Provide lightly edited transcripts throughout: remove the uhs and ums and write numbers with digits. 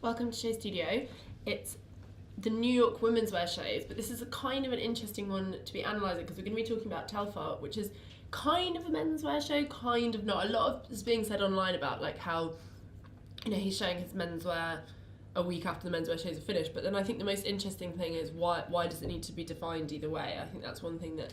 Welcome to SHOWstudio. It's the New York women's wear shows, but this is a kind of an interesting one to be analysing because we're going to be talking about TELFAR, which is kind of a menswear show, kind of not. A lot of is being said online about like how, he's showing his menswear a week after the menswear shows are finished. But then I think the most interesting thing is why does it need to be defined either way? I think that's one thing that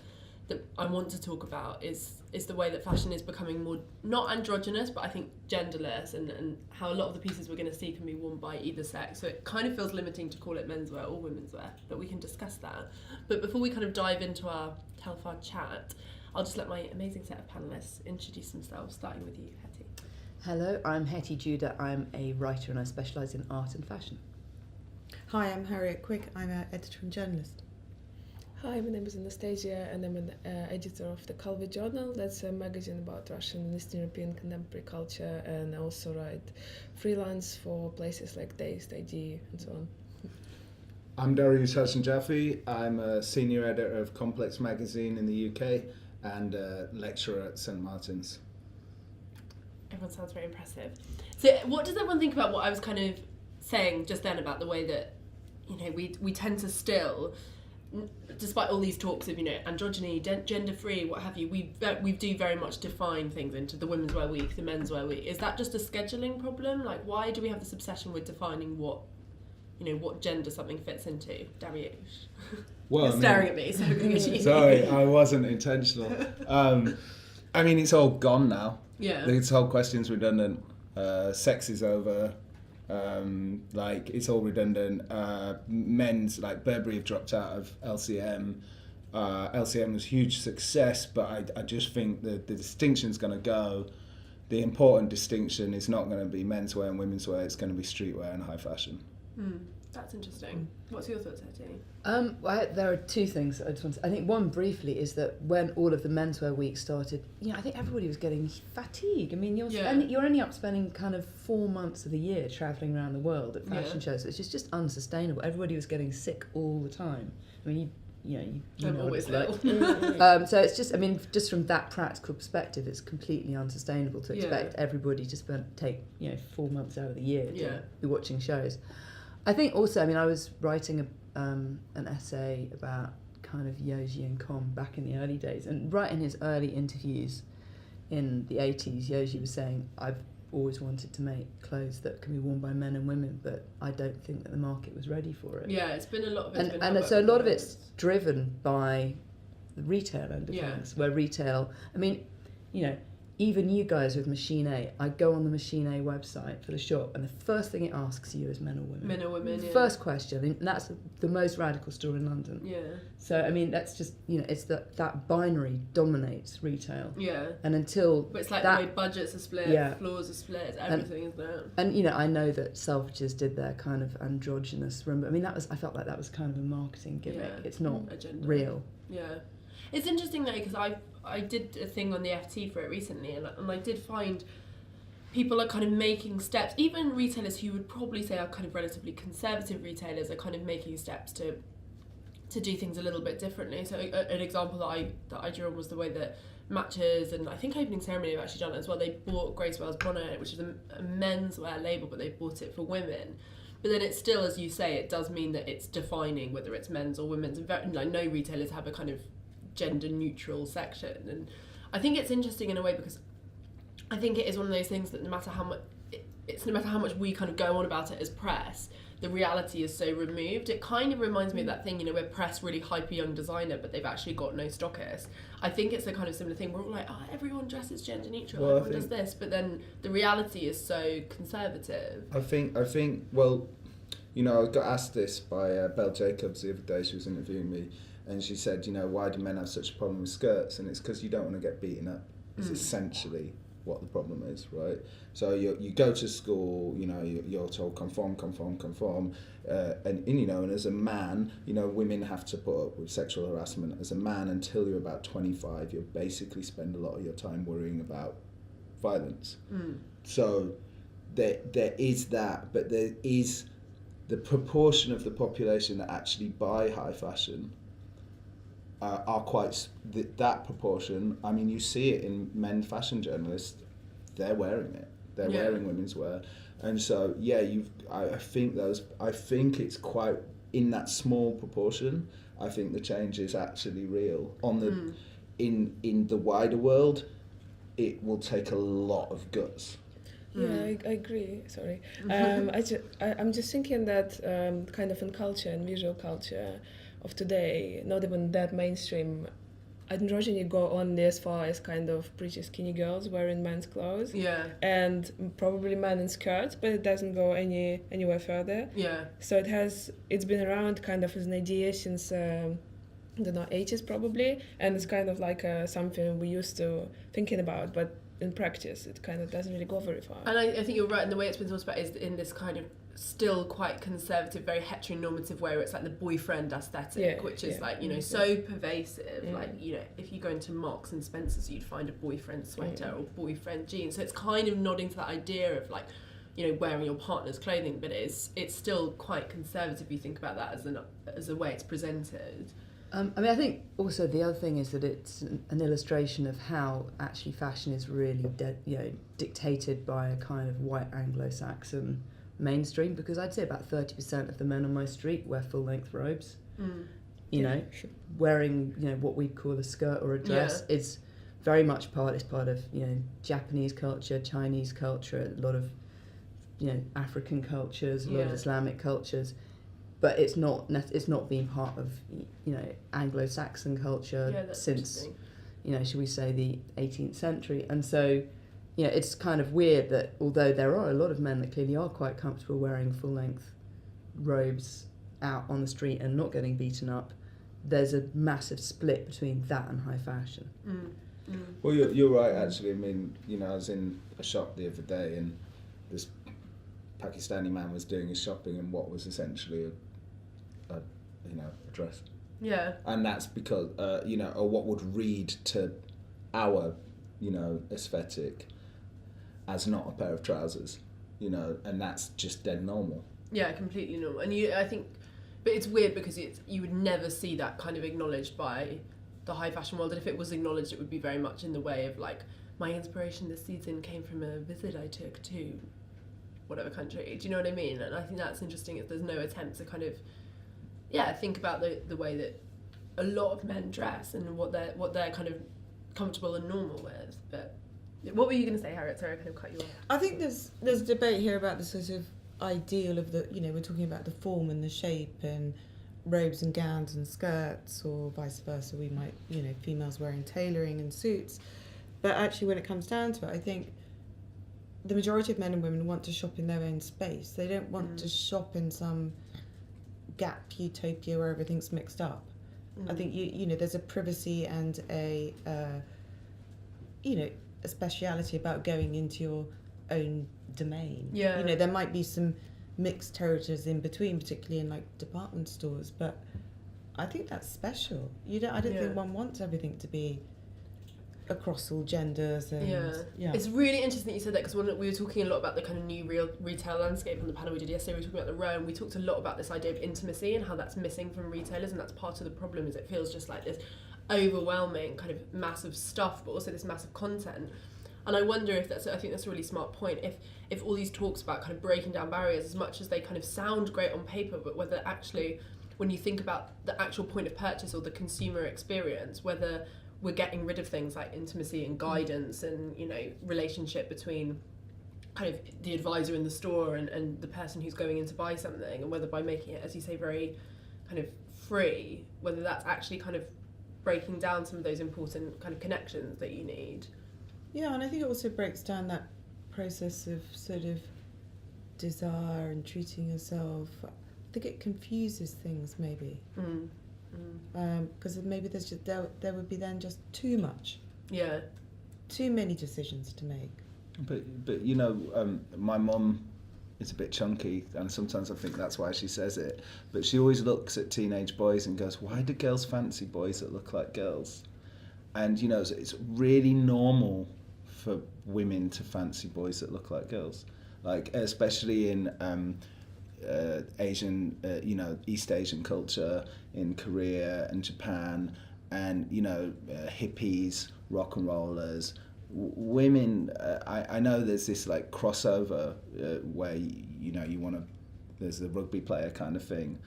I want to talk about is the way that fashion is becoming more, not androgynous, but I think genderless, and how a lot of the pieces we're going to see can be worn by either sex. So it kind of feels limiting to call it menswear or womenswear, but we can discuss that. But before we kind of dive into our TELFAR chat, I'll just let my amazing set of panellists introduce themselves, starting with you, Hetty. Hello, I'm Hetty Judah. I'm a writer and I specialise in art and fashion. Hi, I'm Harriet Quick. I'm an editor and journalist. Hi, my name is Anastasia and I'm an editor of the Calvi Journal. That's a magazine about Russian and Eastern European contemporary culture, and I also write freelance for places like Dazed, ID and so on. I'm Darius Hassan Jaffe. I'm a senior editor of Complex magazine in the UK and a lecturer at St Martin's. Everyone sounds very impressive. So what does everyone think about what I was kind of saying just then about the way that, we tend to still, despite all these talks of, androgyny, gender-free, what have you, we do very much define things into the Women's Wear Week, the Men's Wear Week. Is that just a scheduling problem? Like, why do we have this obsession with defining what gender something fits into? Darius. Well, You're staring at me, so looking at you. Sorry, I wasn't intentional. It's all gone now. Yeah. This whole question's redundant. Sex is over. It's all redundant. Men's, like Burberry have dropped out of LCM. LCM was a huge success, but I just think the distinction's going to go. The important distinction is not going to be menswear and women's wear, it's going to be streetwear and high fashion. That's interesting. What's your thoughts, Hetty? There are two things I just want to. I think one briefly is that when all of the menswear week started, I think everybody was getting fatigued. I mean, you're only up spending kind of 4 months of the year travelling around the world at fashion shows. So it's just unsustainable. Everybody was getting sick all the time. I mean, you I'm know always what it's little. So it's just, just from that practical perspective, it's completely unsustainable to expect everybody to take 4 months out of the year to be watching shows. I think also, I was writing an essay about kind of Yohji and Com back in the early days, and right in his early interviews in the 80s, Yohji was saying, I've always wanted to make clothes that can be worn by men and women, but I don't think that the market was ready for it. Yeah, it's been a lot of it. And so a lot of it's driven by the retail end of things, where retail, even you guys with Machine A, I go on the Machine A website for the shop, and the first thing it asks you is men or women. Men or women, First question, and that's the most radical store in London. Yeah. So, that's just, it's that binary dominates retail. Yeah. And until But it's like that, the way budgets are split, floors are split, everything is there. And, I know that Selfridges did their kind of androgynous room, but I felt like that was kind of a marketing gimmick. Yeah. It's not Agenda. real. Yeah. It's interesting though, because I did a thing on the FT for it recently, and I did find people are kind of making steps, even retailers who would probably say are kind of relatively conservative retailers are kind of making steps to do things a little bit differently. So an example that I drew on was the way that Matches and I think Opening Ceremony have actually done it as well. They bought Grace Wales Bonnet, which is a menswear label, but they bought it for women. But then it's still, as you say, it does mean that it's defining whether it's men's or women's. And no retailers have a kind of gender neutral section, and I think it's interesting in a way because I think it is one of those things that no matter how much we kind of go on about it as press, the reality is so removed. It kind of reminds me of that thing, where press really hype a young designer but they've actually got no stockists. I think it's a kind of similar thing. We're all like, everyone dresses gender neutral, everyone does this, but then the reality is so conservative. I think I got asked this by Belle Jacobs the other day. She was interviewing me, and she said, why do men have such a problem with skirts? And it's because you don't want to get beaten up. It's essentially what the problem is, right? So you go to school, you're told conform, and as a man, women have to put up with sexual harassment. As a man, until you're about 25, you'll basically spend a lot of your time worrying about violence. So there is that, but there is the proportion of the population that actually buy high fashion are quite that proportion. You see it in men fashion journalists. They're wearing it. they're wearing women's wear. And so, I think it's quite, in that small proportion, I think the change is actually real. On the, in the wider world, it will take a lot of guts. Yeah, I agree. Sorry, I'm just thinking that kind of in culture and visual culture of today, not even that mainstream, androgyny go only as far as kind of pretty skinny girls wearing men's clothes. Yeah. And probably men in skirts, but it doesn't go anywhere further. Yeah. So it's been around kind of as an idea since I don't know, 80s probably, and it's kind of like something we used to thinking about, but in practice it kind of doesn't really go very far. And I think you're right, and the way it's been talked about is in this kind of still quite conservative, very heteronormative way, where it's like the boyfriend aesthetic, which is like, you know, so pervasive. Like, you know, if you go into Marks and Spencer's, you'd find a boyfriend sweater or boyfriend jeans. So it's kind of nodding to that idea of like, you know, wearing your partner's clothing, but it's still quite conservative if you think about that as a way it's presented. I mean, I think also the other thing is that it's an illustration of how actually fashion is really dictated by a kind of white Anglo-Saxon mainstream, because I'd say about 30% of the men on my street wear full-length robes. You know, wearing, you know, what we'd call a skirt or a dress is very much part of, you know, Japanese culture, Chinese culture, a lot of, you know, African cultures, a lot of Islamic cultures. But it's not been part of, you know, Anglo-Saxon culture since, you know, should we say the 18th century. And so, you know, it's kind of weird that although there are a lot of men that clearly are quite comfortable wearing full-length robes out on the street and not getting beaten up, there's a massive split between that and high fashion. Well, you're right, actually. I mean, you know, I was in a shop the other day and this Pakistani man was doing his shopping in what was essentially a dress. Yeah. And that's because, you know, or what would read to our, you know, aesthetic as not a pair of trousers, you know, and that's just dead normal. Yeah, completely normal. And I think, but it's weird because you would never see that kind of acknowledged by the high fashion world, and if it was acknowledged, it would be very much in the way of like, my inspiration this season came from a visit I took to whatever country. Do you know what I mean? And I think that's interesting, if there's no attempt to kind of, think about the way that a lot of men dress and what they're kind of comfortable and normal with. But what were you going to say, Harriet? Sorry, I kind of cut you off. I think there's debate here about the sort of ideal of the, you know, we're talking about the form and the shape and robes and gowns and skirts, or vice versa. We might, you know, females wearing tailoring and suits. But actually, when it comes down to it, I think the majority of men and women want to shop in their own space. They don't want to shop in some gap utopia where everything's mixed up. I think you know, there's a privacy and a speciality about going into your own domain. Yeah. You know, there might be some mixed territories in between, particularly in like department stores, but I think that's special. I don't think one wants everything to be across all genders. And It's really interesting that you said that, because we were talking a lot about the kind of new retail landscape on the panel we did yesterday. We were talking about the row, and we talked a lot about this idea of intimacy and how that's missing from retailers, and that's part of the problem, is it feels just like this overwhelming kind of massive stuff, but also this massive content. And I wonder if I think that's a really smart point, if all these talks about kind of breaking down barriers, as much as they kind of sound great on paper, but whether actually, when you think about the actual point of purchase or the consumer experience, whether we're getting rid of things like intimacy and guidance and, you know, relationship between kind of the advisor in the store and the person who's going in to buy something, and whether by making it, as you say, very kind of free, whether that's actually kind of breaking down some of those important kind of connections that you need. Yeah, and I think it also breaks down that process of sort of desire and treating yourself. I think it confuses things, maybe. Because maybe there's just there would be then just too much. Yeah. Too many decisions to make. But you know, my mum is a bit chunky, and sometimes I think that's why she says it. But she always looks at teenage boys and goes, "Why do girls fancy boys that look like girls?" And you know, it's really normal for women to fancy boys that look like girls, like especially in Asian, you know, East Asian culture, in Korea and Japan, and you know, hippies, rock and rollers, women, I know there's this like crossover where you want to, there's the rugby player kind of thing,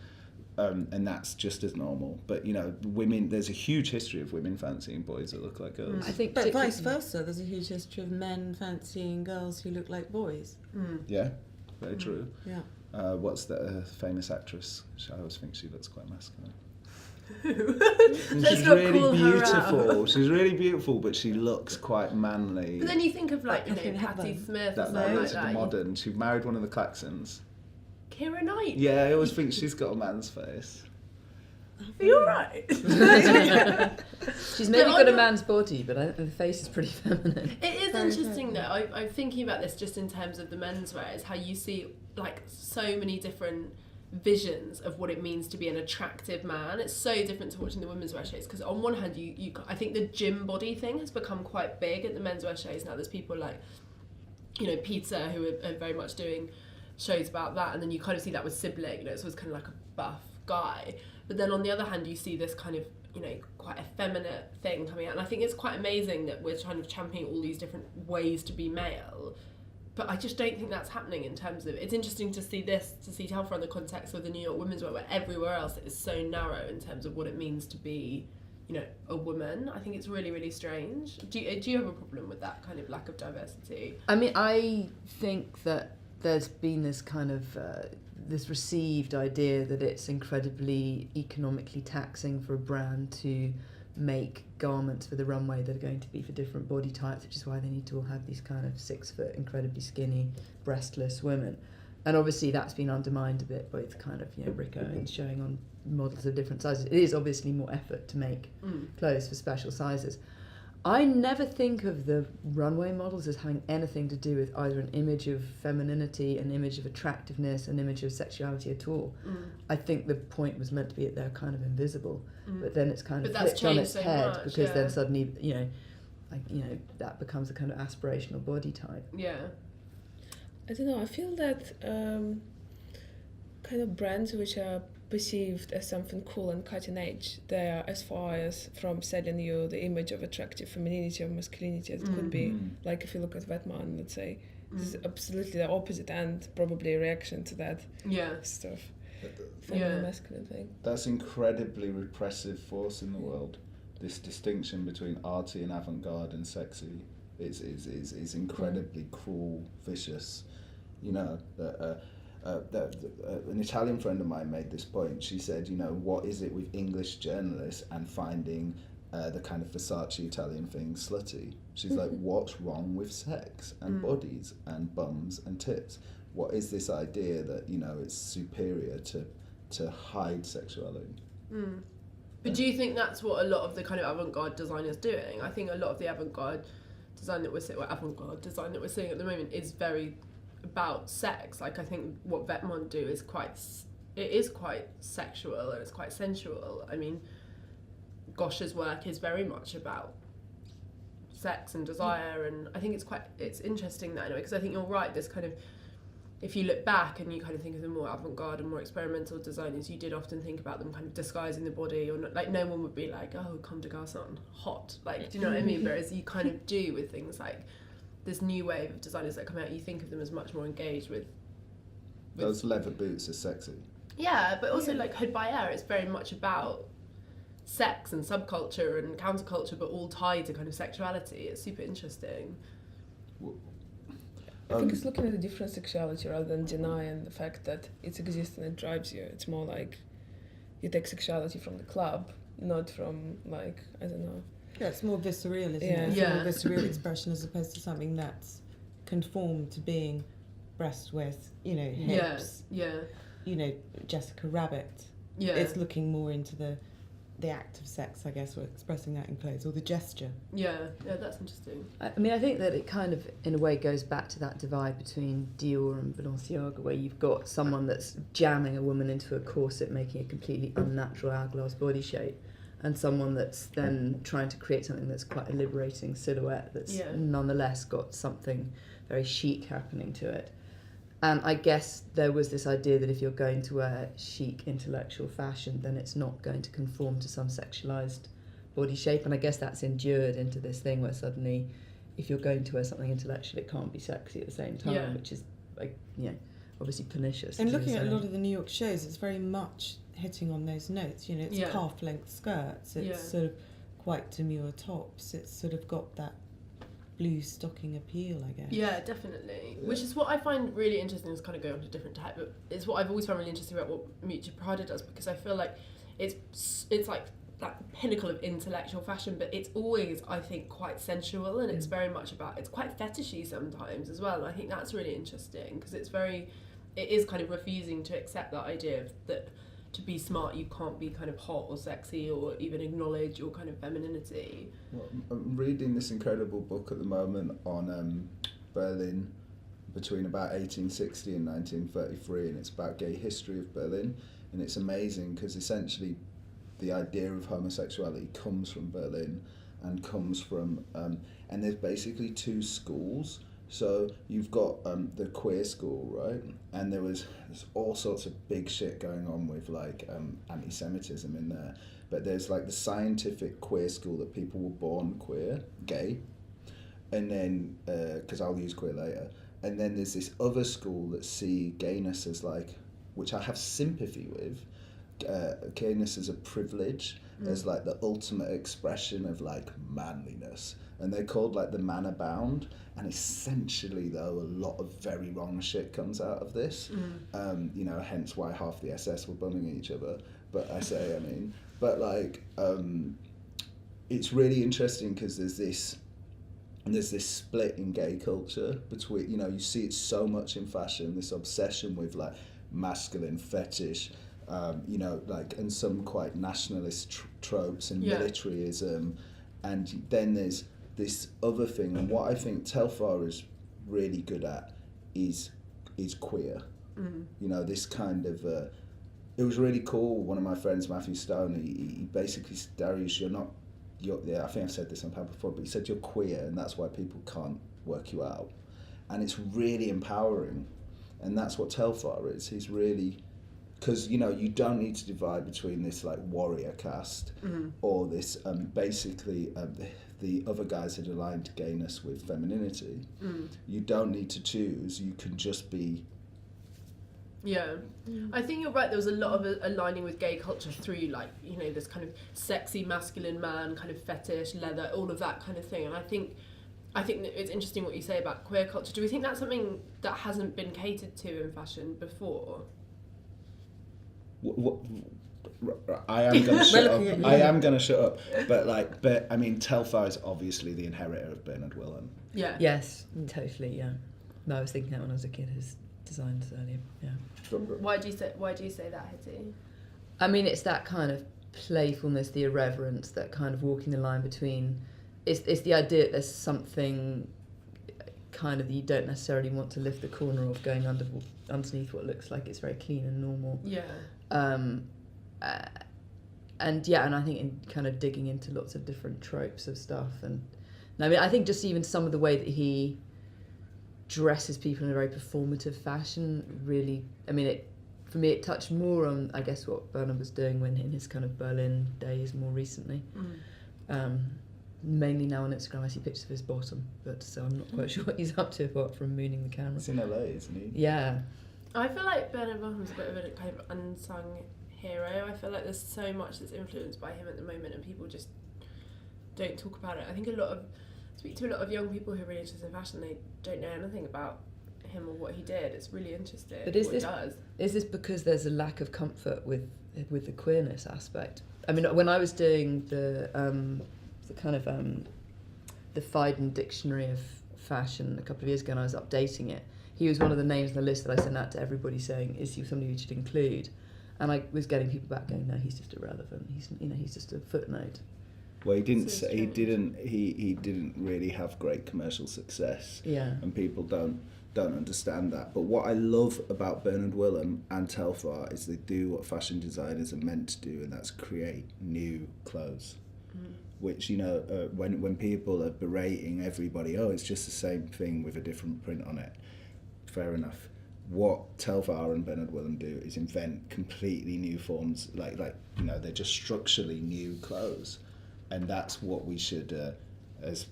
and that's just as normal. But women, there's a huge history of women fancying boys that look like girls. I think, but vice versa. There's a huge history of men fancying girls who look like boys. Yeah, very true. Yeah. What's the famous actress? I always think she looks quite masculine. Let's She's not really call her beautiful. out. She's really beautiful, but she looks quite manly. But then you think of like Catherine Patti Hepburn. Smith or That something like married that. modern. She married one of the Claxons. Keira Knight. Yeah, I always think she's got a man's face. Are you alright? she's maybe But got a I'm man's body, but the face is pretty feminine. It is Very interesting though. I'm thinking about this just in terms of the menswear, is how you see like so many different visions of what it means to be an attractive man. It's so different to watching the women's wear shows, because on one hand you I think the gym body thing has become quite big at the men's wear shows now. There's people like Peter who are very much doing shows about that, and then you kind of see that with Sibling, so it's kind of like a buff guy. But then on the other hand you see this kind of quite effeminate thing coming out, and I think it's quite amazing that we're kind of championing all these different ways to be male. But I just don't think that's happening in terms of, it's interesting to see TELFAR in the context of the New York women's wear, where everywhere else it is so narrow in terms of what it means to be, a woman. I think it's really, really strange. Do you have a problem with that kind of lack of diversity? I mean, I think that there's been this kind of this received idea that it's incredibly economically taxing for a brand to make garments for the runway that are going to be for different body types, which is why they need to all have these kind of 6 foot, incredibly skinny, breastless women. And obviously that's been undermined a bit by the kind of, Rick Owens showing on models of different sizes. It is obviously more effort to make clothes for special sizes. I never think of the runway models as having anything to do with either an image of femininity, an image of attractiveness, an image of sexuality at all. I think the point was meant to be that they're kind of invisible, but then it's kind of flipped on its head because then suddenly, that becomes a kind of aspirational body type. Yeah. I don't know, I feel that kind of brands which are perceived as something cool and cutting edge, they are as far as from selling you the image of attractive femininity or masculinity as it could be. Like if you look at Vetman, let's say, this is absolutely the opposite and probably a reaction to that stuff. Feminine masculine thing. That's incredibly repressive force in the world. This distinction between arty and avant-garde and sexy is incredibly cruel, vicious. An Italian friend of mine made this point. She said, what is it with English journalists and finding the kind of Versace Italian thing slutty? She's like, what's wrong with sex and bodies and bums and tits? What is this idea that, it's superior to hide sexuality? But do you think that's what a lot of the kind of avant-garde design is doing? I think a lot of the avant-garde design that we're seeing at the moment is very about sex. Like I think what Vetmont do is quite sexual and it's quite sensual. I mean, Gosh's work is very much about sex and desire, and I think it's interesting that anyway, because I think you're right, this kind of, if you look back and you kind of think of the more avant-garde and more experimental designers, you did often think about them kind of disguising the body, or not, like no one would be like, oh, comme des garçons, hot, like, do you know what I mean? Whereas you kind of do with things like this new wave of designers that come out, you think of them as much more engaged with those leather boots are sexy. Yeah, but also like Hood by Air, it's very much about sex and subculture and counterculture, but all tied to kind of sexuality. It's super interesting. I think it's looking at a different sexuality rather than denying the fact that it exists and it drives you. It's more like you take sexuality from the club, not from like, I don't know. Yeah, it's more visceral, isn't it? It's a more visceral expression as opposed to something that's conformed to being breast width, hips. Jessica Rabbit. Yeah. It's looking more into the act of sex, I guess, or expressing that in clothes, or the gesture. Yeah, that's interesting. I mean, I think that it kind of, in a way, goes back to that divide between Dior and Balenciaga, where you've got someone that's jamming a woman into a corset, making a completely unnatural hourglass body shape, and someone that's then trying to create something that's quite a liberating silhouette that's nonetheless got something very chic happening to it. And I guess there was this idea that if you're going to wear chic intellectual fashion, then it's not going to conform to some sexualised body shape. And I guess that's endured into this thing where suddenly if you're going to wear something intellectual, it can't be sexy at the same time, Yeah. which is like, you know, obviously pernicious. And as you looking were at a lot saying. of the New York shows, it's very much hitting on those notes. You know, it's Yeah. calf-length skirts. It's Yeah. sort of quite demure tops. It's sort of got that blue stocking appeal, I guess. Yeah, definitely. Which is what I find really interesting, is kind of going on to a different type, but it's what I've always found really interesting about what Miuccia Prada does, because I feel like it's like that pinnacle of intellectual fashion, but it's always, I think, quite sensual, and it's very much about, it's quite fetishy sometimes as well, and I think that's really interesting, because it is kind of refusing to accept that idea of that to be smart you can't be kind of hot or sexy or even acknowledge your kind of femininity. Well, I'm reading this incredible book at the moment on Berlin between about 1860 and 1933, and it's about gay history of Berlin, and it's amazing because essentially the idea of homosexuality comes from Berlin and comes from and there's basically two schools. So you've got the queer school, right? And there's all sorts of big shit going on with like anti-Semitism in there. But there's like the scientific queer school that people were born queer, gay, and then because I'll use queer later. And then there's this other school that see gayness as like, which I have sympathy with, gayness as a privilege, as like the ultimate expression of like manliness. And they're called like the manor bound, and essentially though a lot of very wrong shit comes out of this. You know, hence why half the SS were bumming each other. But but like it's really interesting because there's this split in gay culture between, you know, you see it so much in fashion, this obsession with like masculine fetish, you know, like, and some quite nationalist tropes and militarism, and then there's this other thing, and what I think TELFAR is really good at is queer. You know, this kind of it was really cool. One of my friends, Matthew Stone, he basically said, Darius, I think I've said this on panel before, but he said you're queer and that's why people can't work you out. And it's really empowering, and that's what TELFAR is. He's really, because, you know, you don't need to divide between this like warrior caste or this basically the other guys that aligned gayness with femininity. You don't need to choose, you can just be. Yeah, I think you're right. There was a lot of aligning with gay culture through, like, you know, this kind of sexy masculine man kind of fetish, leather, all of that kind of thing. And I think that it's interesting what you say about queer culture. Do we think that's something that hasn't been catered to in fashion before? I am going to shut up. I am going to shut up. But I mean, TELFAR is obviously the inheritor of Bernard Willem. Yeah. Yes, totally. Yeah. No, I was thinking that when I was a kid. His designs earlier. Yeah. Why do you say that, Hetty? I mean, it's that kind of playfulness, the irreverence, that kind of walking the line between. It's the idea that there's something kind of that you don't necessarily want to lift the corner of, going underneath what looks like it's very clean and normal. Yeah. And I think in kind of digging into lots of different tropes of stuff, and I mean, I think just even some of the way that he dresses people in a very performative fashion, really, I mean, for me it touched more on, I guess, what Bernard was doing when in his kind of Berlin days more recently. Mainly now on Instagram I see pictures of his bottom, but so I'm not quite sure what he's up to apart from mooning the camera. It's in LA, isn't he? Yeah. I feel like Bernard Wilhelm's a bit of a kind of unsung hero. I feel like there's so much that's influenced by him at the moment, and people just don't talk about it. I think speak to a lot of young people who are really interested in fashion, they don't know anything about him or what he did. It's really interesting. But is this because there's a lack of comfort with the queerness aspect? I mean, when I was doing the kind of the Phaidon Dictionary of Fashion a couple of years ago, and I was updating it, he was one of the names on the list that I sent out to everybody saying, is he somebody we should include? And I was getting people back going, no, he's just irrelevant. He's just a footnote. Well, he didn't really have great commercial success. Yeah. And people don't understand that. But what I love about Bernard Willem and TELFAR is they do what fashion designers are meant to do, and that's create new clothes. Which, you know, when people are berating everybody, oh, it's just the same thing with a different print on it. Fair enough. What TELFAR and Bernard Willem do is invent completely new forms, like you know, they're just structurally new clothes, and that's what we should, as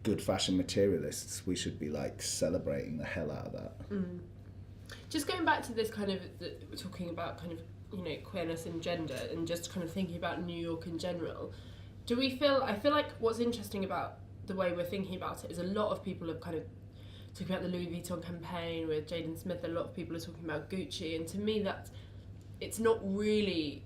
good fashion materialists, we should be like celebrating the hell out of that. Just going back to this kind of talking about kind of, you know, queerness and gender, and just kind of thinking about New York in general, I feel like what's interesting about the way we're thinking about it is a lot of people have kind of talking about the Louis Vuitton campaign with Jaden Smith. A lot of people are talking about Gucci, and to me it's not really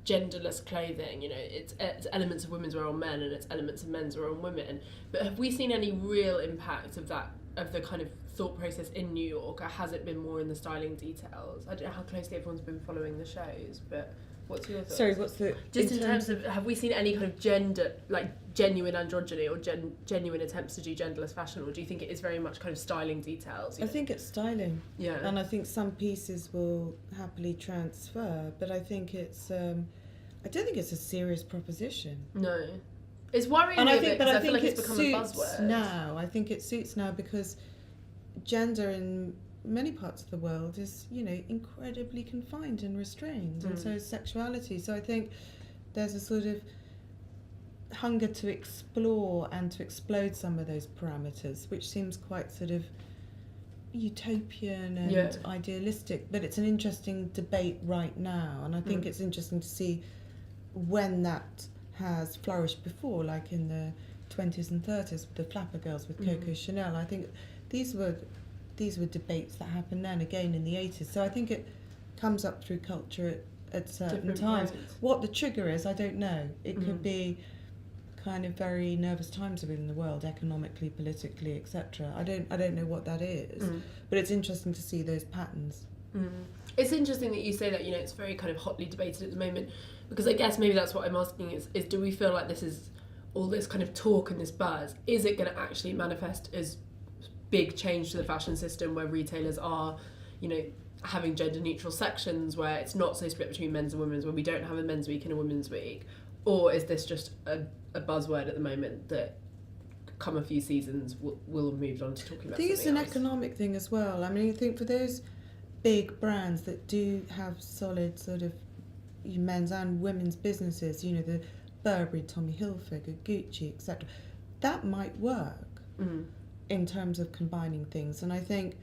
genderless clothing. You know, it's elements of women's wear on men and it's elements of men's wear on women. But have we seen any real impact of that, of the kind of thought process in New York, or has it been more in the styling details? I don't know how closely everyone's been following the shows, but what's your thoughts? Sorry, what's the... Just in terms of, have we seen any kind of gender, like genuine androgyny or genuine attempts to do genderless fashion, or do you think it is very much kind of styling details? I think it's styling. Yeah. And I think some pieces will happily transfer, but I think it's... I don't think it's a serious proposition. No. It's worrying and me I a bit think, but because I I feel think like it it's become a suits buzzword. now. I think it suits now because gender in many parts of the world is, you know, incredibly confined and restrained, and so is sexuality. So I think there's a sort of hunger to explore and to explode some of those parameters, which seems quite sort of utopian and idealistic. But it's an interesting debate right now, and I think it's interesting to see when that has flourished before, like in the 20s and 30s with the flapper girls with Coco Chanel. I think these were debates that happened then again in the 80s. So I think it comes up through culture at certain Different times. points. What the trigger is, I don't know. It could be kind of very nervous times within the world, economically, politically, etc. I don't know what that is, but it's interesting to see those patterns. It's interesting that you say that, you know, it's very kind of hotly debated at the moment, because I guess maybe that's what I'm asking is do we feel like this is all this kind of talk and this buzz, is it going to actually manifest as big change to the fashion system where retailers are, you know, having gender neutral sections where it's not so split between men's and women's, where we don't have a men's week and a women's week? Or is this just a buzzword at the moment that come a few seasons we'll have moved on to talking about? I think it's something an else? economic thing as well. I mean, I think for those big brands that do have solid sort of men's and women's businesses, you know, the Burberry, Tommy Hilfiger, Gucci, etc., that might work in terms of combining things. And I think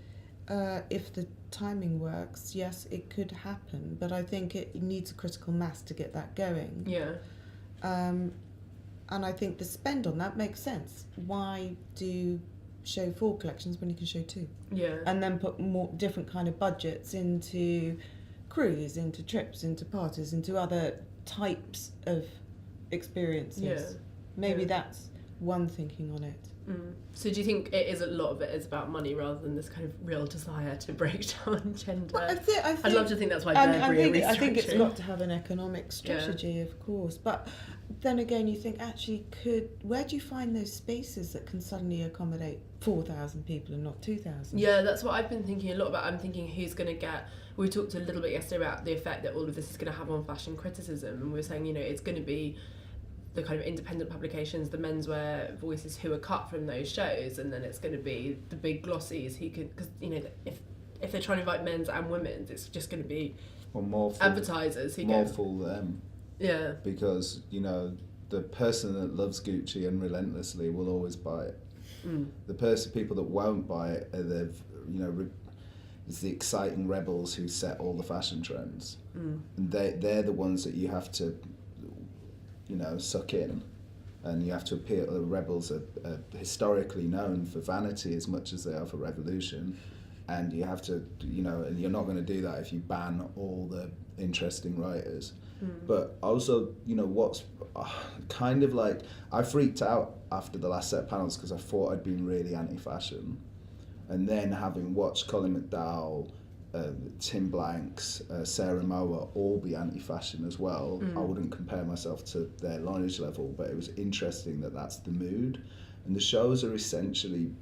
if the timing works, yes, it could happen, but I think it needs a critical mass to get that going. Yeah. And I think the spend on that makes sense. Why do show 4 collections when you can show 2? Yeah. And then put more different kind of budgets into cruise, into trips, into parties, into other types of experiences. Yeah. Maybe that's one thinking on it. So do you think it is, a lot of it is about money rather than this kind of real desire to break down gender? Well, I think, I'd love to think that's why I I think it's got to have an economic strategy, of course. But then again, you think, actually, where do you find those spaces that can suddenly accommodate 4,000 people and not 2,000? Yeah, that's what I've been thinking a lot about. I'm thinking who's going to get... We talked a little bit yesterday about the effect that all of this is going to have on fashion criticism, and we were saying, you know, it's going to be the kind of independent publications, the menswear voices who are cut from those shows, and then it's going to be the big glossies who could, because, you know, if they're trying to invite men's and women's, it's just going to be advertisers who more fool them. Yeah. Because, you know, the person that loves Gucci and relentlessly will always buy it. The people that won't buy it are it's the exciting rebels who set all the fashion trends, and they're the ones that you have to, you know, suck in, and you have to appeal. The rebels are historically known for vanity as much as they are for revolution, and you have to, you know, and you're not going to do that if you ban all the interesting writers. But also, you know, what's kind of like, I freaked out after the last set of panels because I thought I'd been really anti-fashion, and then having watched Colin McDowell, Tim Blanks, Sarah Moa all be anti-fashion as well. I wouldn't compare myself to their knowledge level, but it was interesting that that's the mood. And the shows are essentially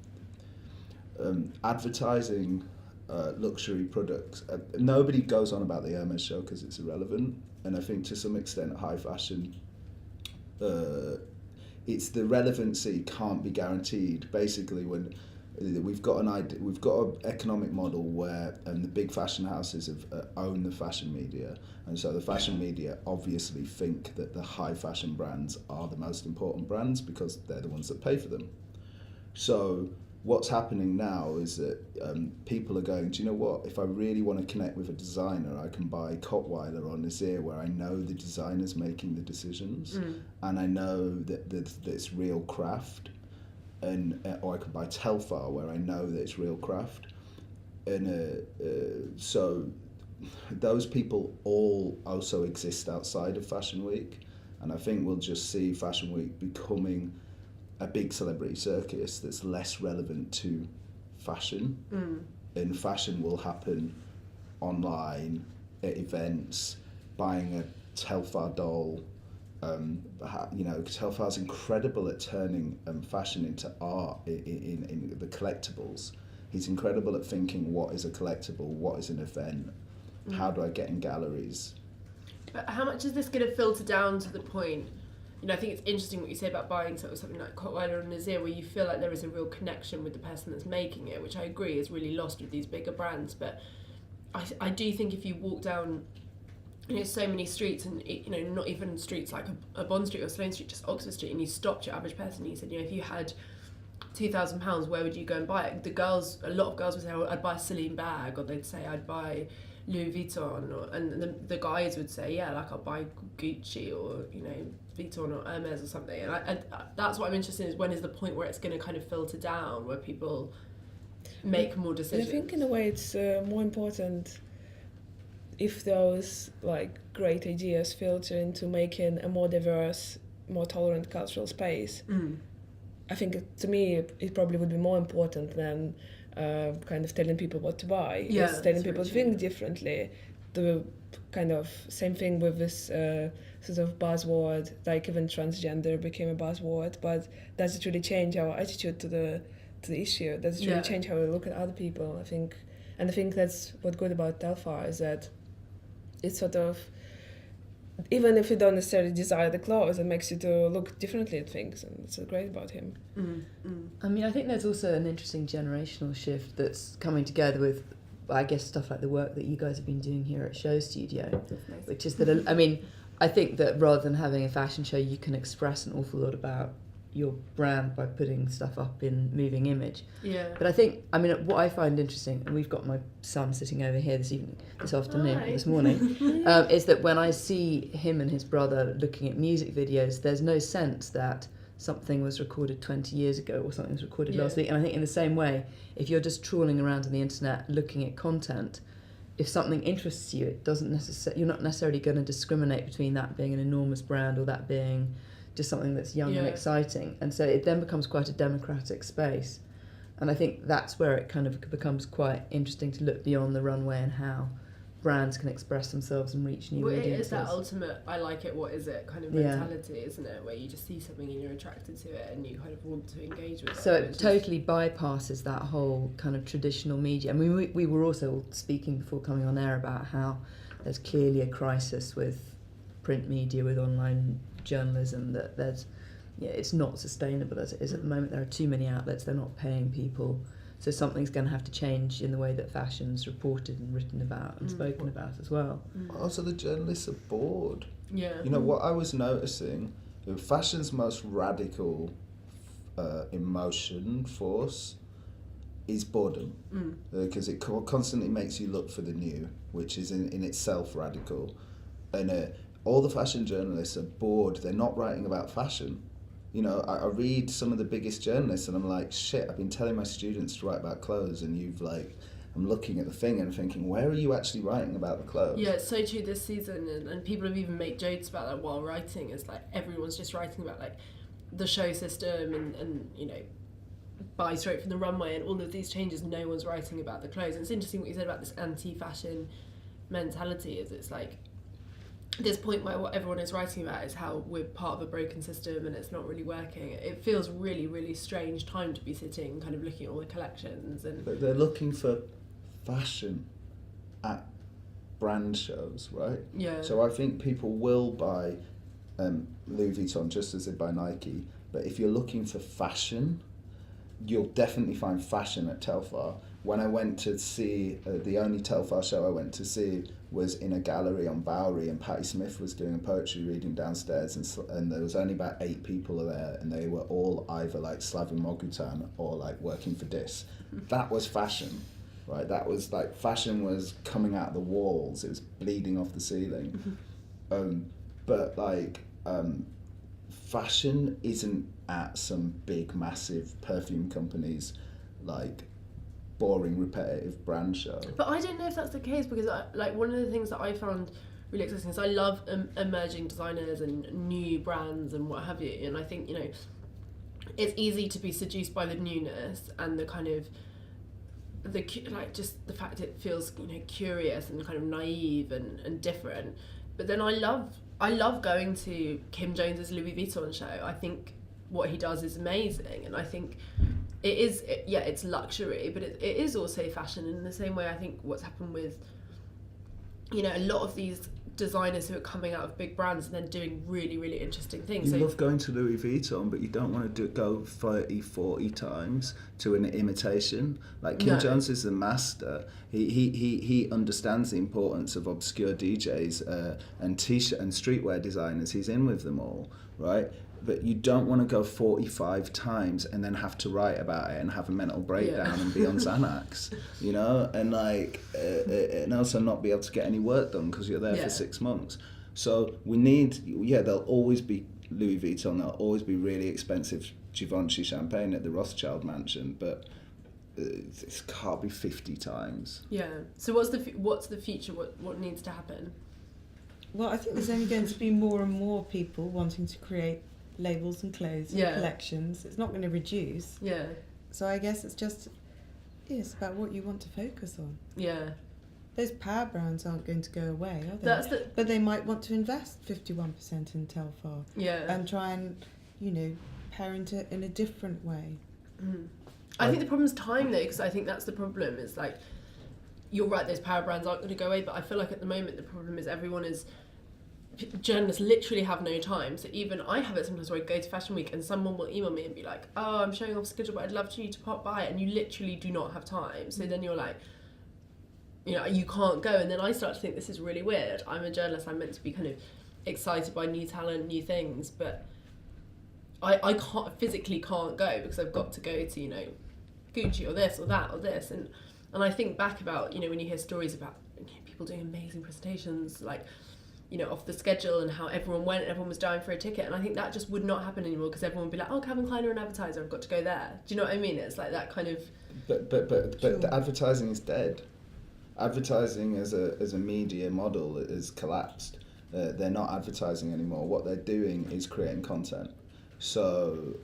advertising luxury products. Nobody goes on about the Hermes show because it's irrelevant, and I think to some extent high fashion, it's the relevancy can't be guaranteed. Basically, when we've got an economic model where the big fashion houses have own the fashion media, and so the fashion media obviously think that the high fashion brands are the most important brands because they're the ones that pay for them. So what's happening now is that people are going, do you know what, if I really want to connect with a designer, I can buy Kottweiler or Nazir, where I know the designer's making the decisions, and I know that it's real craft, and or I could buy Telfar, where I know that it's real craft. And so those people all also exist outside of Fashion Week, and I think we'll just see Fashion Week becoming a big celebrity circus that's less relevant to fashion. And fashion will happen online, at events, buying a Telfar doll. Telfar's incredible at turning fashion into art in the collectibles. He's incredible at thinking, what is a collectible, what is an event, how do I get in galleries? But how much is this going to filter down to the point, I think it's interesting what you say about buying something like Kottweiler and Nazir, where you feel like there is a real connection with the person that's making it, which I agree is really lost with these bigger brands. But I do think if you walk down so many streets, and not even streets like a Bond Street or Sloane Street, just Oxford Street, and you stopped your average person and you said, if you had £2,000, where would you go and buy it? A lot of girls would say, I'd buy a Celine bag, or they'd say, I'd buy Louis Vuitton, and the guys would say, I'll buy Gucci or Vuitton or Hermes or something. And that's what I'm interested in, is when is the point where it's going to kind of filter down, where people make more decisions? I think in a way it's more important if those great ideas filter into making a more diverse, more tolerant cultural space. I think to me it probably would be more important than kind of telling people what to buy. It's telling people to think differently. The kind of same thing with this sort of buzzword, like even transgender became a buzzword, but does it really change our attitude to the issue? Does it really change how we look at other people? I think that's what's good about Telfar, is that it's sort of, even if you don't necessarily desire the clothes, it makes you to look differently at things, and it's so great about him. I mean, I think there's also an interesting generational shift that's coming together with, I guess, stuff like the work that you guys have been doing here at SHOWstudio, nice. Which is that, I mean, I think that rather than having a fashion show, you can express an awful lot about your brand by putting stuff up in moving image. But I think, what I find interesting, and we've got my son sitting over here this morning, is that when I see him and his brother looking at music videos, there's no sense that something was recorded 20 years ago or something was recorded last week. And I think in the same way, if you're just trawling around on the internet looking at content, if something interests you, it doesn't you're not necessarily going to discriminate between that being an enormous brand or that being just something that's young and exciting. And so it then becomes quite a democratic space. And I think that's where it kind of becomes quite interesting to look beyond the runway and how brands can express themselves and reach new audiences. It is that ultimate, I like it, what is it kind of mentality, isn't it? Where you just see something and you're attracted to it and you kind of want to engage with it. So it totally bypasses that whole kind of traditional media. I mean, we were also speaking before coming on air about how there's clearly a crisis with print media, with online journalism, that there's it's not sustainable as it is at the moment. There are too many outlets, they're not paying people, so something's going to have to change in the way that fashion's reported and written about and spoken about as well. Also, the journalists are bored. Yeah. What I was noticing, fashion's most radical emotion force is boredom, because it constantly makes you look for the new, which is in itself radical. And all the fashion journalists are bored. They're not writing about fashion. I read some of the biggest journalists and I'm like, shit, I've been telling my students to write about clothes, and I'm looking at the thing and thinking, where are you actually writing about the clothes? Yeah, it's so true this season, and people have even made jokes about that while writing. It's like everyone's just writing about the show system and buy straight from the runway and all of these changes. No one's writing about the clothes. And it's interesting what you said about this anti-fashion mentality, is it's like this point where what everyone is writing about is how we're part of a broken system and it's not really working. It feels really, really strange time to be sitting kind of looking at all the collections. But they're looking for fashion at brand shows, right? Yeah. So I think people will buy Louis Vuitton just as they buy Nike, but if you're looking for fashion, you'll definitely find fashion at Telfar. when I went to see, the only TELFAR show I went to see was in a gallery on Bowery, and Patti Smith was doing a poetry reading downstairs, and there was only about 8 people there, and they were all either like Slavin Mogutan or like working for DIS. That was fashion, right? That was like, fashion was coming out of the walls, it was bleeding off the ceiling. But like, fashion isn't at some big massive perfume companies like boring repetitive brand show. But I don't know if that's the case, because one of the things that I found really exciting is I love emerging designers and new brands and what have you, and I think, you know, it's easy to be seduced by the newness and the kind of just the fact it feels, you know, curious and kind of naive and different. But then I love going to Kim Jones's Louis Vuitton show. I think what he does is amazing, and I think it's luxury, but it is also fashion in the same way. I think what's happened with, you know, a lot of these designers who are coming out of big brands and then doing really, really interesting things. You love going to Louis Vuitton, but you don't want to go 30, 40 times to an imitation. Like Kim Jones is the master. He understands the importance of obscure DJs and t-shirt and streetwear designers. He's in with them all, right? But you don't want to go 45 times and then have to write about it and have a mental breakdown and be on Xanax, you know, and like, and also not be able to get any work done because you're there for 6 months. So we need, there'll always be Louis Vuitton, there'll always be really expensive Givenchy champagne at the Rothschild mansion, but it can't be 50 times. Yeah. So what's the future? What needs to happen? Well, I think there's only going to be more and more people wanting to create labels and clothes and collections. It's not going to reduce. Yeah. So I guess it's about what you want to focus on. Yeah. Those power brands aren't going to go away, are they? But they might want to invest 51% in TELFAR. Yeah. And try and, you know, parent it in a different way. Mm. I think the problem's time though, because I think that's the problem. Is like, you're right, those power brands aren't going to go away, but I feel like at the moment the problem is journalists literally have no time. So even I have it sometimes where I go to Fashion Week and someone will email me and be like, oh, I'm showing off schedule, but I'd love you to pop by, and you literally do not have time. So then you're like, you know, you can't go, and then I start to think this is really weird. I'm a journalist, I'm meant to be kind of excited by new talent, new things, but I physically can't go because I've got to go to, you know, Gucci or this or that or this, and I think back about, you know, when you hear stories about, you know, people doing amazing presentations, like, you know, off the schedule, and how everyone went and everyone was dying for a ticket, and I think that just would not happen anymore because everyone would be like, oh, Calvin Klein are an advertiser, I've got to go there. Do you know what I mean? It's like that kind of... But the advertising is dead. Advertising as a media model has collapsed. They're not advertising anymore. What they're doing is creating content. So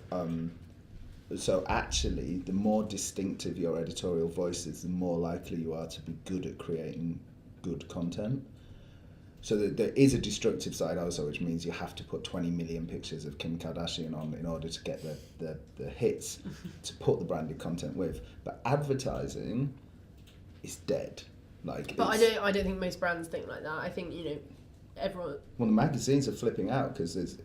actually, the more distinctive your editorial voice is, the more likely you are to be good at creating good content. So there is a destructive side also, which means you have to put 20 million pictures of Kim Kardashian on in order to get the hits to put the branded content with. But advertising is dead. Like, but I don't think most brands think like that. I think, you know, everyone... Well, the magazines are flipping out because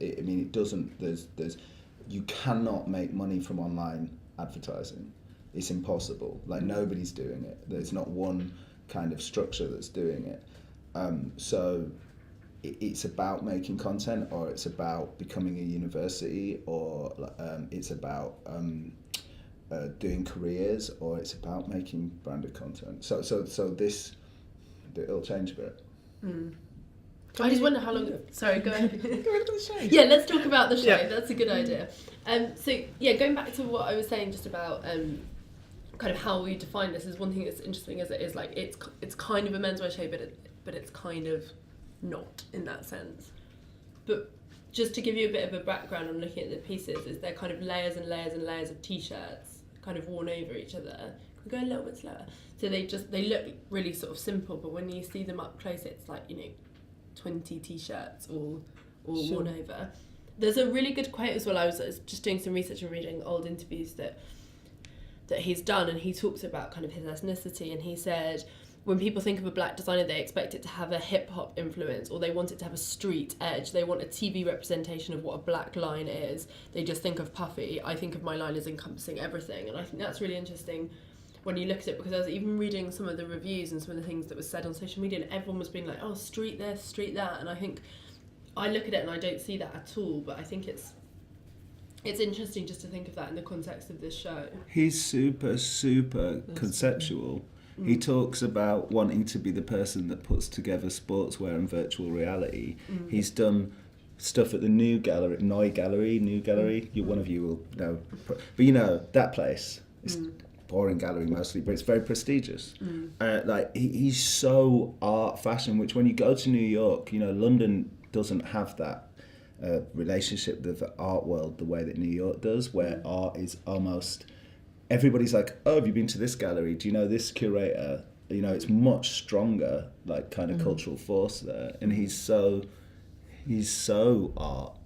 you cannot make money from online advertising. It's impossible. Like, nobody's doing it. There's not one kind of structure that's doing it. So it's about making content, or it's about becoming a university, or it's about doing careers, or it's about making branded content. So this, it'll change a bit. Mm. I just wonder how long... Sorry, go ahead. Go into the show. Yeah, let's talk about the show. Yeah. That's a good idea. So, yeah, going back to what I was saying just about kind of how we define this, is one thing that's interesting is it is like it's kind of a menswear show, but it's kind of not in that sense. But just to give you a bit of a background on looking at the pieces, is they're kind of layers and layers and layers of t-shirts kind of worn over each other. Can we go a little bit slower? So they look really sort of simple, but when you see them up close, it's like, you know, 20 t-shirts all worn over. There's a really good quote as well. I was just doing some research and reading old interviews that he's done, and he talks about kind of his ethnicity, and he said, when people think of a black designer, they expect it to have a hip-hop influence, or they want it to have a street edge. They want a TV representation of what a black line is. They just think of puffy. I think of my line as encompassing everything, and I think that's really interesting when you look at it, because I was even reading some of the reviews and some of the things that was said on social media, and everyone was being like, oh, street this, street that, and I think I look at it and I don't see that at all, but I think it's interesting just to think of that in the context of this show. He's super conceptual. He talks about wanting to be the person that puts together sportswear and virtual reality. He's done stuff at the New Gallery. One of you will know. But you know, that place, it's boring gallery mostly, but it's very prestigious. Like, he's so art fashion, which when you go to New York, you know, London doesn't have that relationship with the art world the way that New York does, where art is almost... Everybody's like, oh, have you been to this gallery? Do you know this curator? You know, it's much stronger, like, kind of cultural force there. And he's so art.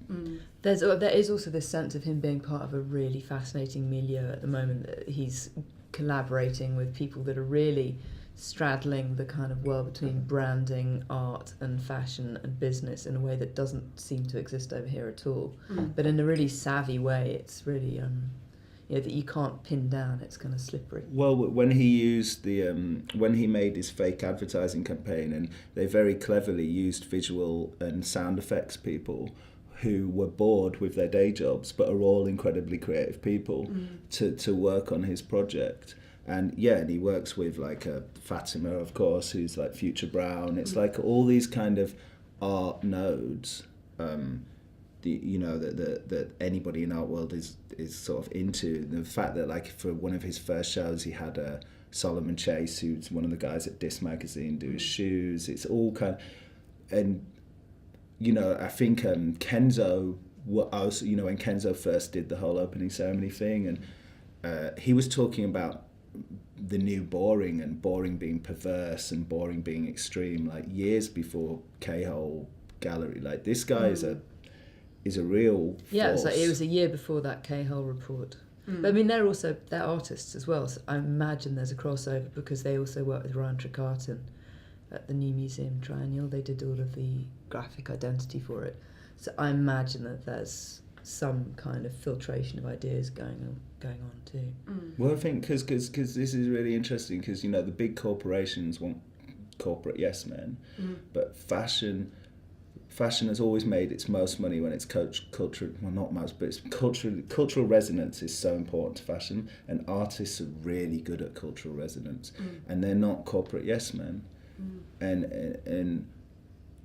There is also this sense of him being part of a really fascinating milieu at the moment, that he's collaborating with people that are really straddling the kind of world between branding, art and fashion and business in a way that doesn't seem to exist over here at all. But in a really savvy way, it's really... that you can't pin down. It's kind of slippery. Well, when he used when he made his fake advertising campaign, and they very cleverly used visual and sound effects people who were bored with their day jobs but are all incredibly creative people to work on his project. And and he works with like Fatima, of course, who's like Future Brown. It's like all these kind of art nodes. That anybody in art world is sort of into. The fact that, like, for one of his first shows, he had Solomon Chase, who's one of the guys at Disc Magazine, do his shoes. It's all kind of, and I think Kenzo was, when Kenzo first did the whole opening ceremony thing, and he was talking about the new boring, and boring being perverse and boring being extreme, like years before K-Hole Gallery. Like, this guy is a real force. Yeah, it's like it was a year before that K-Hole report. But I mean, they're artists as well, so I imagine there's a crossover, because they also work with Ryan Tricarton at the New Museum Triennial. They did all of the graphic identity for it. So I imagine that there's some kind of filtration of ideas going on too. Well, I think because this is really interesting, because the big corporations want corporate yes men, but fashion has always made its most money when it's cultural. Well, not most, but it's cultural resonance is so important to fashion, and artists are really good at cultural resonance, and they're not corporate yes men. And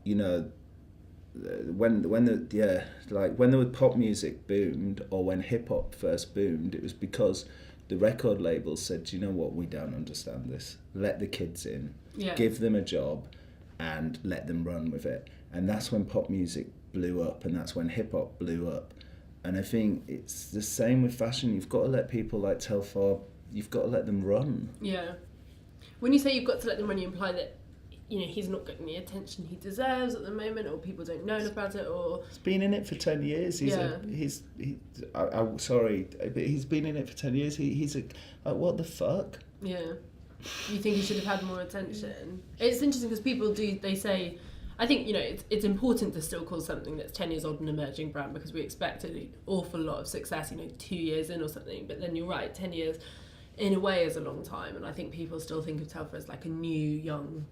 when the pop music boomed, or when hip hop first boomed, it was because the record labels said, you know what, we don't understand this. Let the kids in, give them a job, and let them run with it. And that's when pop music blew up, and that's when hip hop blew up. And I think it's the same with fashion. You've got to let people like TELFAR, you've got to let them run. Yeah. When you say you've got to let them run, you imply that, he's not getting the attention he deserves at the moment, or people don't know about it, or... He's been in it for 10 years. I'm sorry, but he's been in it for 10 years. He's what the fuck? Yeah. You think he should have had more attention? It's interesting because people they say... I think, it's important to still call something that's 10 years old an emerging brand, because we expect an awful lot of success, 2 years in or something. But then you're right, 10 years in a way is a long time. And I think people still think of TELFAR as like a new, young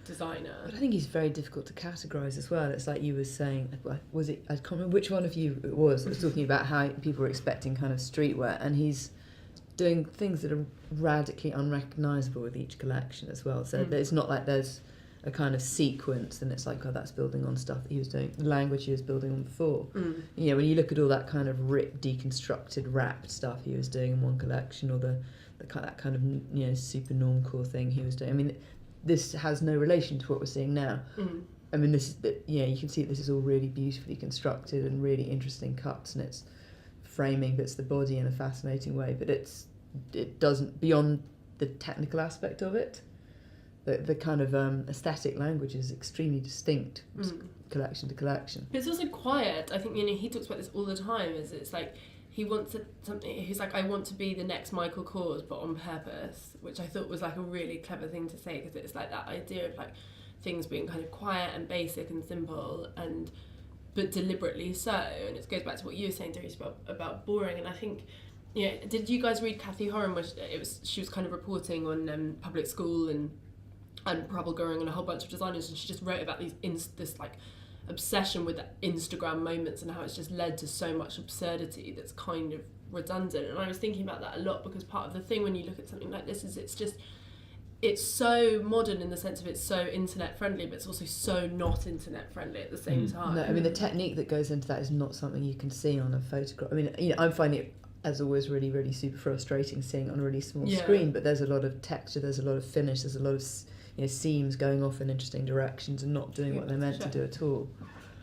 designer. But I think he's very difficult to categorise as well. It's like you were saying, was it, I can't remember which one of you it was that was talking about how people were expecting kind of streetwear, and he's doing things that are radically unrecognisable with each collection as well. So it's not like there's a kind of sequence and it's like, oh, that's building on stuff that he was doing, the language he was building on before. When you look at all that kind of ripped, deconstructed, wrapped stuff he was doing in one collection, or that kind of super normcore thing he was doing. I mean, this has no relation to what we're seeing now. I mean, you can see this is all really beautifully constructed and really interesting cuts, and it's framing bits of the body in a fascinating way, but it doesn't, beyond the technical aspect of it, the kind of aesthetic language is extremely distinct, collection to collection. But it's also quiet. I think, he talks about this all the time, it's like he wants something, he's like, I want to be the next Michael Kors, but on purpose, which I thought was like a really clever thing to say, because it's like that idea of like things being kind of quiet and basic and simple, but deliberately so. And it goes back to what you were saying, Darius, about boring. And I think Yeah, did you guys read Kathy Horan, where she was kind of reporting on public school and Prabal Gurung and a whole bunch of designers, and she just wrote about this like obsession with Instagram moments and how it's just led to so much absurdity that's kind of redundant. And I was thinking about that a lot, because part of the thing when you look at something like this is it's so modern in the sense of it's so internet friendly, but it's also so not internet friendly at the same time. No, I mean the technique that goes into that is not something you can see on a photograph. I mean, you know, I'm finding it as always really, really super frustrating seeing it on a really small screen, but there's a lot of texture, there's a lot of finish, there's a lot of, you know, seams going off in interesting directions and not doing what they're meant to do at all.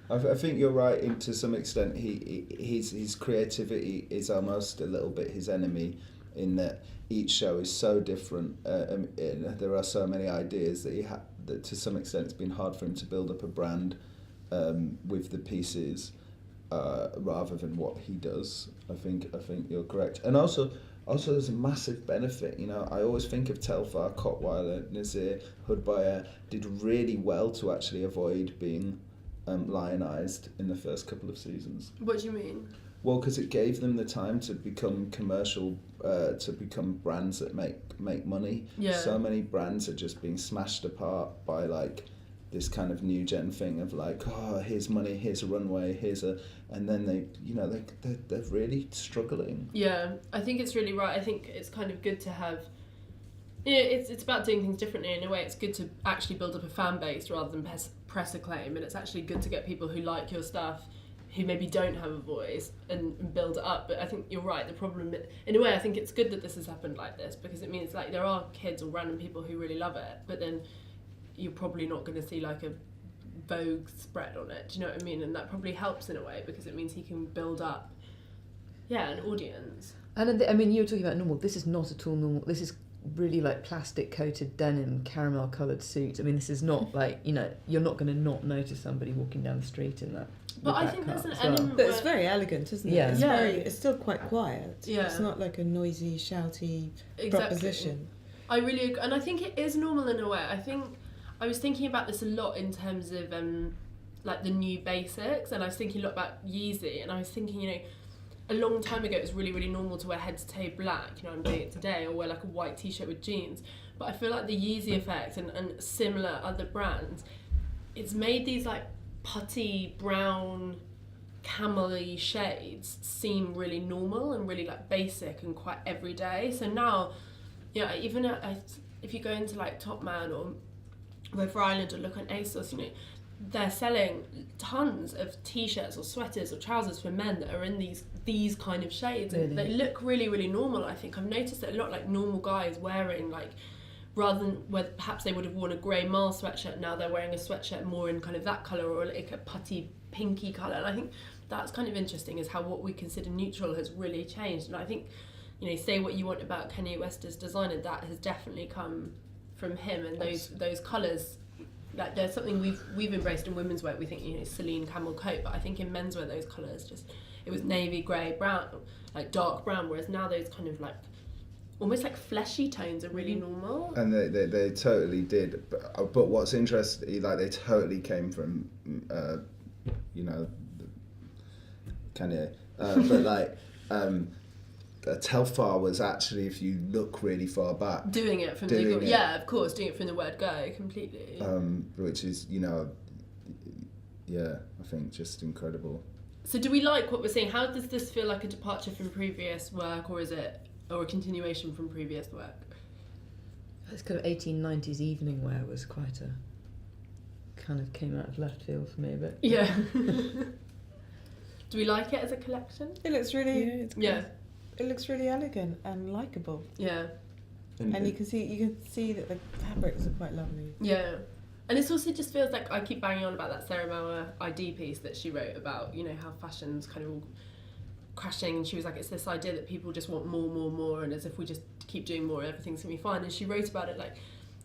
I think you're right. To some extent, his creativity is almost a little bit his enemy, in that each show is so different. There are so many ideas that to some extent it's been hard for him to build up a brand with the pieces rather than what he does. I think you're correct. And also there's a massive benefit. You know, I always think of TELFAR, Kottweiler, Nazir, Hoodbuyer did really well to actually avoid being lionized in the first couple of seasons. What do you mean? Well, because it gave them the time to become commercial, to become brands that make money. Yeah. So many brands are just being smashed apart by like this kind of new gen thing of like, oh, here's money, here's a runway, and then they're really struggling. Yeah, I think it's really right. I think it's kind of good to have. Yeah, it's about doing things differently in a way. It's good to actually build up a fan base rather than press acclaim, and it's actually good to get people who like your stuff, who maybe don't have a voice, and build it up. But I think you're right. The problem, in a way, I think it's good that this has happened like this, because it means like there are kids or random people who really love it, but then you're probably not going to see like a Vogue spread on it. Do you know what I mean? And that probably helps in a way, because it means he can build up, an audience. And I mean, you were talking about normal. This is not at all normal. This is really like plastic coated denim, caramel coloured suit. I mean, this is not like, you know, you're not going to not notice somebody walking down the street in that. But I think there's an well. element But it's very elegant, isn't it? Yeah. It's still quite quiet. Yeah. It's not like a noisy, shouty proposition. I really agree. And I think it is normal in a way. I think I was thinking about this a lot in terms of like the new basics, and I was thinking a lot about Yeezy, and I was thinking, you know, a long time ago it was really, really normal to wear head to toe black, you know, I'm doing it today, or wear like a white t-shirt with jeans. But I feel like the Yeezy effect and similar other brands, it's made these like putty brown camel-y shades seem really normal and really like basic and quite everyday. So now, you know, even if you go into like Top Man or River Island or look on ASOS, you know, they're selling tons of t-shirts or sweaters or trousers for men that are in these kind of shades, and they look really, really normal. I think I've noticed that a lot, like normal guys wearing, like, rather than where perhaps they would have worn a grey Mall sweatshirt, now they're wearing a sweatshirt more in kind of that colour, or like a putty pinky colour. And I think that's kind of interesting, is how what we consider neutral has really changed. And I think, you know, say what you want about Kanye West as designer, that has definitely come from him, and those colours. Like, there's something we've embraced in women's wear. We think, you know, Celine camel coat, but I think in men's wear those colours just, it was navy, grey, brown, like dark brown, whereas now those kind of like almost like fleshy tones are really normal. And they totally did, but what's interesting, like they totally came from you know, Kanye, but like TELFAR was actually, if you look really far back, doing it from yeah, of course, doing it from the word go completely. Which is, you know, yeah, I think just incredible. So do we like what we're seeing? How does this feel like a departure from previous work, or is it, or a continuation from previous work? This kind of 1890s evening wear was quite a, kind of came out of left field for me, but yeah. Do we like it as a collection? It looks really, it looks really elegant and likeable. Yeah. And you can see that the fabrics are quite lovely. Yeah. And it also just feels like, I keep banging on about that Sarah Mauer ID piece that she wrote about, you know, how fashion's kind of all crashing, and she was like, it's this idea that people just want more, and as if we just keep doing more, everything's gonna be fine. And she wrote about it like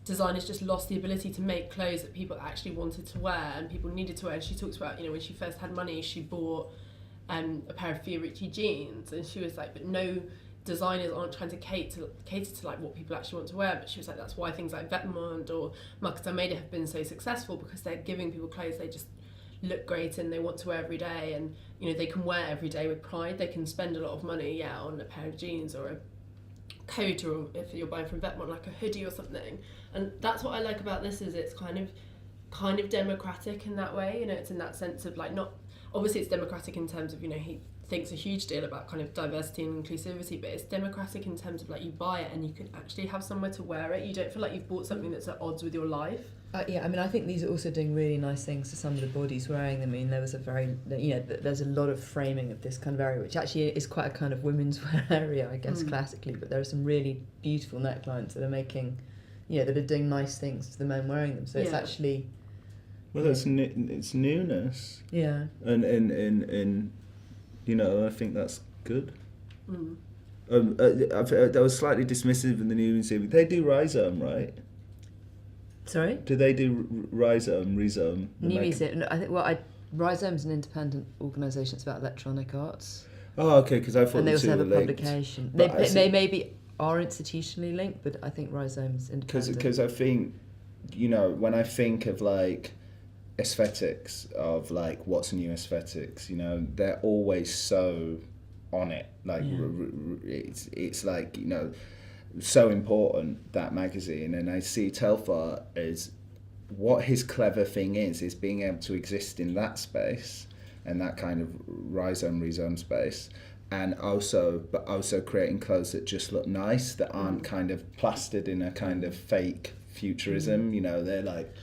designers just lost the ability to make clothes that people actually wanted to wear and people needed to wear. And she talks about, you know, when she first had money, she bought a pair of Fiorucci jeans, and she was like, but no designers aren't trying to cater to like what people actually want to wear. But she was like, that's why things like Vetements or Marques Almeida have been so successful, because they're giving people clothes they just look great and they want to wear every day, and you know they can wear every day with pride. They can spend a lot of money on a pair of jeans or a coat, or if you're buying from Vetmont, like a hoodie or something. And that's what I like about this, is it's kind of democratic in that way. You know, it's in that sense of like, not obviously it's democratic in terms of, you know, he thinks a huge deal about kind of diversity and inclusivity, but it's democratic in terms of like you buy it and you can actually have somewhere to wear it. You don't feel like you've bought something that's at odds with your life. Yeah, I mean, I think these are also doing really nice things to some of the bodies wearing them. I mean, there was a very, you know, there's a lot of framing of this kind of area, which actually is quite a kind of women's wear area, I guess, classically, but there are some really beautiful necklines that are making, you know, that are doing nice things to the men wearing them. So it's actually... Well, it's newness. Yeah. And you know, I think that's good. I was slightly dismissive in the new museum. They do rhizome, right? Sorry? Do they do rhizome? New museum. I think Rhizome's an independent organisation. It's about electronic arts. Oh, okay. Because I thought and they also have a linked. publication. They maybe are institutionally linked, but I think Rhizome's independent. Because I think, you know, when I think of like aesthetics, of like what's new aesthetics, you know, they're always so on it. Like it's like, you know, so important, that magazine. And I see TELFAR as what his clever thing is being able to exist in that space and that kind of rhizome space, and also creating clothes that just look nice, that aren't kind of plastered in a kind of fake futurism. You know, they're like,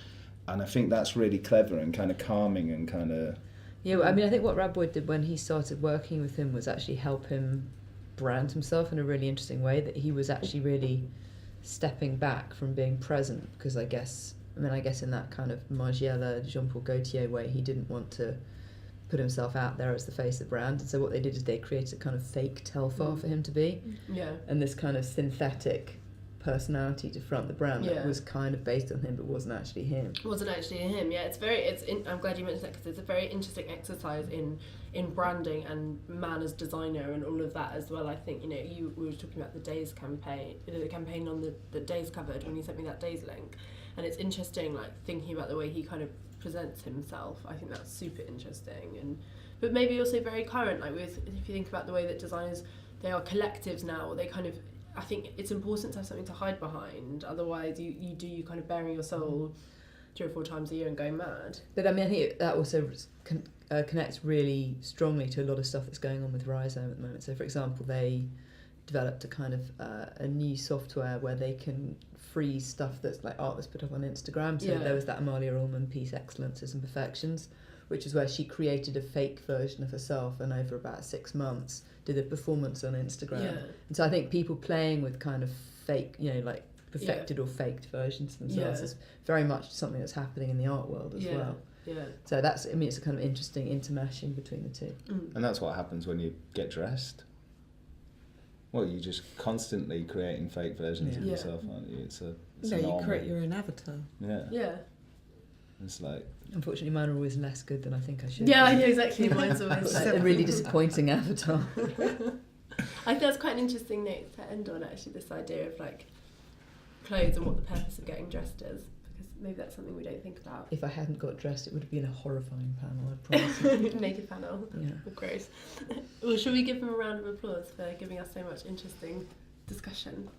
and I think that's really clever and kind of calming and kind of... Yeah, I mean, I think what Radboyd did when he started working with him was actually help him brand himself in a really interesting way, that he was actually really stepping back from being present, because I guess in that kind of Margiela, Jean-Paul Gaultier way, he didn't want to put himself out there as the face of the brand. And so what they did is they created a kind of fake TELFAR for him to be. Yeah. And this kind of synthetic personality to front the brand that was kind of based on him but wasn't actually him. Yeah, I'm glad you mentioned that, because it's a very interesting exercise in branding and man as designer and all of that as well. I think, you know, we were talking about the Days campaign, the campaign on the Days covered when you sent me that Days link, and it's interesting, like, thinking about the way he kind of presents himself. I think that's super interesting, but maybe also very current, like if you think about the way that designers, they are collectives now, they kind of, I think it's important to have something to hide behind, otherwise you kind of burying your soul 3 or 4 times a year and going mad. But I mean, I think that also connects really strongly to a lot of stuff that's going on with Rhizome at the moment. So for example, they developed a kind of a new software where they can freeze stuff that's like art that's put up on Instagram. So there was that Amalia Ullman piece, Excellences and Perfections, which is where she created a fake version of herself, and over about 6 months did a performance on Instagram. And so I think people playing with kind of fake, you know, like perfected or faked versions of themselves is very much something that's happening in the art world as well. So that's, I mean, it's a kind of interesting intermeshing between the two. And that's what happens when you get dressed. Well, you're just constantly creating fake versions of yourself, aren't you? It's you create your own avatar. Yeah. It's like... Unfortunately, mine are always less good than I think I should. Yeah, I know exactly. Mine's always like a really disappointing avatar. I think that's quite an interesting note to end on, actually, this idea of like clothes and what the purpose of getting dressed is, because maybe that's something we don't think about. If I hadn't got dressed, it would have been a horrifying panel, I promise. Naked panel. Yeah. Gross. Well, shall we give them a round of applause for giving us so much interesting discussion?